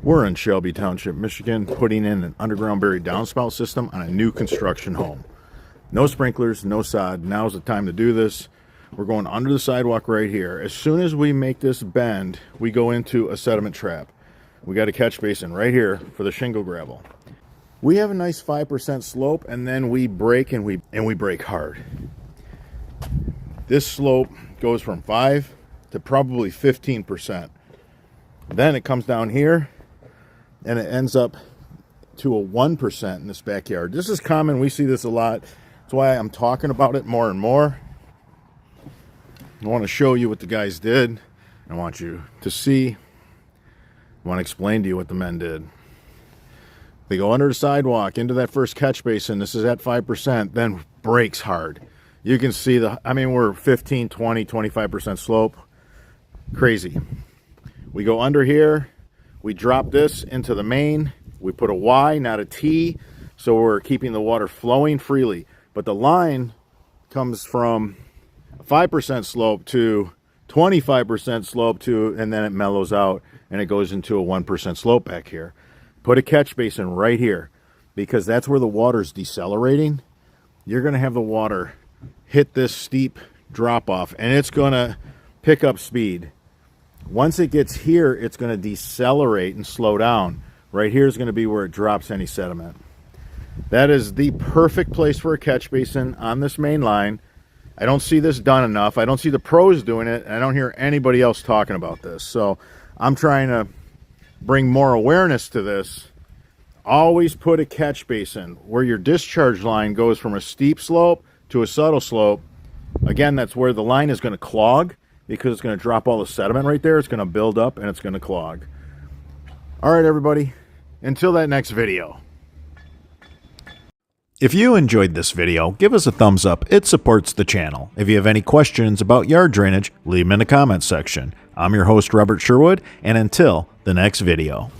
We're in Shelby Township, Michigan, putting in an underground buried downspout system on a new construction home. No sprinklers, no sod. Now's the time to do this. We're going under the sidewalk right here. As soon as we make this bend, we go into a sediment trap. We got a catch basin right here for the shingle gravel. We have a nice 5% slope, and then we break and we break hard. This slope goes from 5 to probably 15%. Then it comes down here and it ends up to a 1% in this backyard. This is common. We see this a lot. That's why I'm talking about it more and more. I want to show you what the guys did. I want you to see. I want to explain to you what the men did. They go under the sidewalk into that first catch basin. This is at 5%, then breaks hard. You can see we're 15, 20, 25% slope. Crazy. We go under here, we drop this into the main, we put a Y, not a T, so we're keeping the water flowing freely. But the line comes from 5% slope to 25% slope to, and then it mellows out and it goes into a 1% slope back here. Put a catch basin right here because that's where the water's decelerating. You're going to have the water hit this steep drop off and it's going to pick up speed. Once it gets here, it's going to decelerate and slow down. Right here is going to be where it drops any sediment. That is the perfect place for a catch basin on this main line. I don't see this done enough. I don't see the pros doing it. And I don't hear anybody else talking about this. So I'm trying to bring more awareness to this. Always put a catch basin where your discharge line goes from a steep slope to a subtle slope. Again, that's where the line is going to clog, because it's going to drop all the sediment right there. It's going to build up and it's going to clog. All right, everybody. Until that next video. If you enjoyed this video, give us a thumbs up. It supports the channel. If you have any questions about yard drainage, leave them in the comments section. I'm your host, Robert Sherwood, and until the next video.